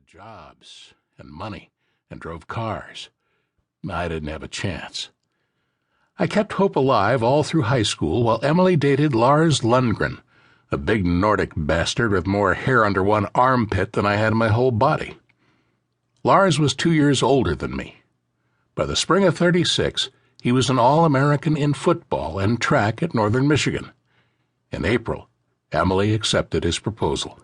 jobs and money and drove cars. I didn't have a chance. I kept hope alive all through high school while Emily dated Lars Lundgren, a big Nordic bastard with more hair under one armpit than I had in my whole body. Lars was 2 years older than me. By the spring of '36, he was an All-American in football and track at Northern Michigan. In April, Emily accepted his proposal.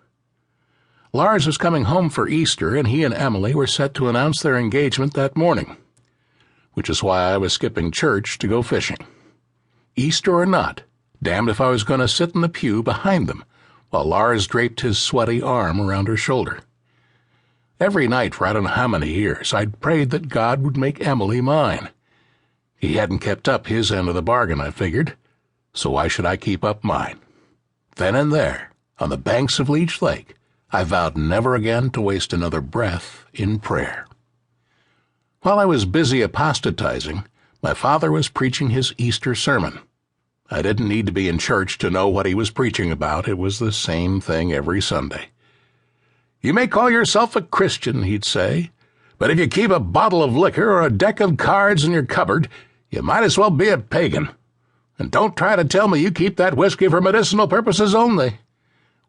Lars was coming home for Easter, and he and Emily were set to announce their engagement that morning, which is why I was skipping church to go fishing. Easter or not, damned if I was going to sit in the pew behind them while Lars draped his sweaty arm around her shoulder. Every night for I don't know how many years, I'd prayed that God would make Emily mine. He hadn't kept up his end of the bargain, I figured, so why should I keep up mine? Then and there, on the banks of Leech Lake, I vowed never again to waste another breath in prayer. While I was busy apostatizing, my father was preaching his Easter sermon. I didn't need to be in church to know what he was preaching about. It was the same thing every Sunday. "You may call yourself a Christian," he'd say, "but if you keep a bottle of liquor or a deck of cards in your cupboard, you might as well be a pagan. And don't try to tell me you keep that whiskey for medicinal purposes only.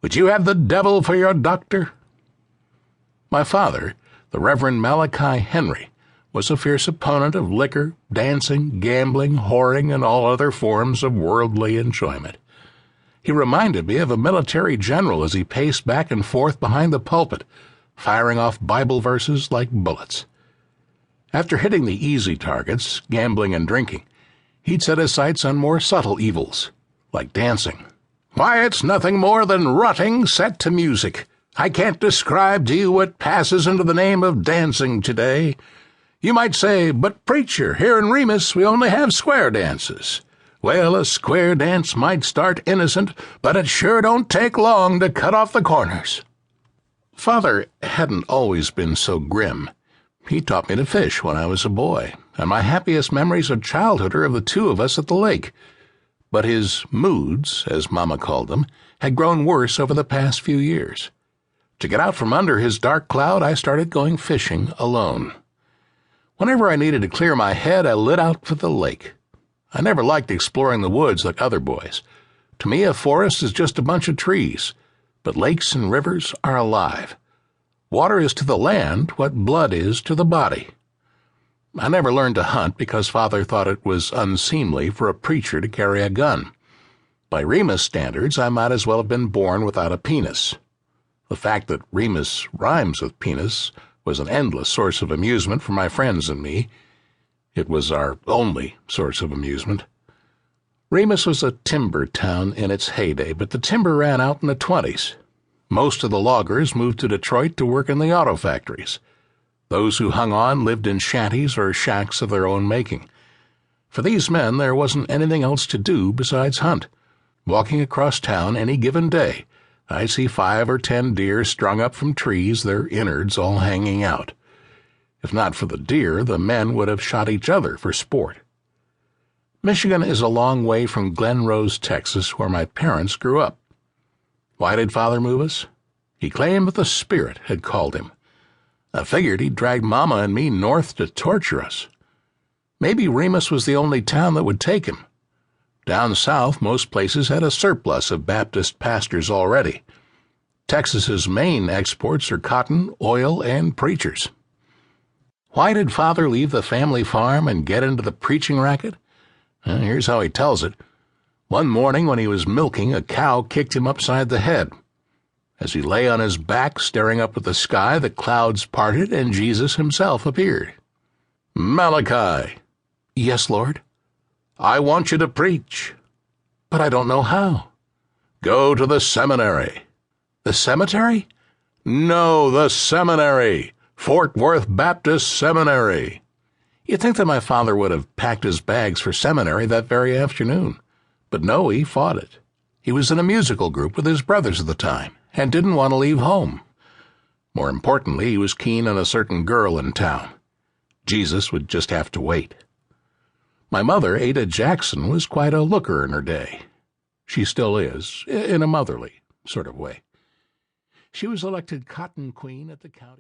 Would you have the devil for your doctor?" My father, the Reverend Malachi Henry, was a fierce opponent of liquor, dancing, gambling, whoring, and all other forms of worldly enjoyment. He reminded me of a military general as he paced back and forth behind the pulpit, firing off Bible verses like bullets. After hitting the easy targets, gambling and drinking, he'd set his sights on more subtle evils, like dancing. "Why, it's nothing more than rotting set to music. I can't describe to you what passes into the name of dancing today. You might say, 'But preacher, here in Remus we only have square dances.' Well, a square dance might start innocent, but it sure don't take long to cut off the corners." Father hadn't always been so grim. He taught me to fish when I was a boy, and my happiest memories of childhood are of the two of us at the lake. But his moods, as Mama called them, had grown worse over the past few years. To get out from under his dark cloud, I started going fishing alone. Whenever I needed to clear my head, I lit out for the lake. I never liked exploring the woods like other boys. To me, a forest is just a bunch of trees, but lakes and rivers are alive. Water is to the land what blood is to the body. I never learned to hunt because Father thought it was unseemly for a preacher to carry a gun. By Remus standards, I might as well have been born without a penis. The fact that Remus rhymes with penis was an endless source of amusement for my friends and me. It was our only source of amusement. Remus was a timber town in its heyday, but the timber ran out in the '20s. Most of the loggers moved to Detroit to work in the auto factories. Those who hung on lived in shanties or shacks of their own making. For these men, there wasn't anything else to do besides hunt. Walking across town any given day, I'd see 5 or 10 deer strung up from trees, their innards all hanging out. If not for the deer, the men would have shot each other for sport. Michigan is a long way from Glen Rose, Texas, where my parents grew up. Why did Father move us? He claimed that the Spirit had called him. I figured he'd drag Mama and me north to torture us. Maybe Remus was the only town that would take him. Down south, most places had a surplus of Baptist pastors already. Texas's main exports are cotton, oil, and preachers. Why did Father leave the family farm and get into the preaching racket? Here's how he tells it. One morning when he was milking, a cow kicked him upside the head. As he lay on his back staring up at the sky, the clouds parted and Jesus himself appeared. "Malachi." "Yes, Lord." "I want you to preach." "But I don't know how." "Go to the seminary." "The cemetery?" "No, the seminary. Fort Worth Baptist Seminary." You'd think that my father would have packed his bags for seminary that very afternoon. But no, he fought it. He was in a musical group with his brothers at the time and didn't want to leave home. More importantly, he was keen on a certain girl in town. Jesus would just have to wait. My mother, Ada Jackson, was quite a looker in her day. She still is, in a motherly sort of way. She was elected Cotton Queen at the county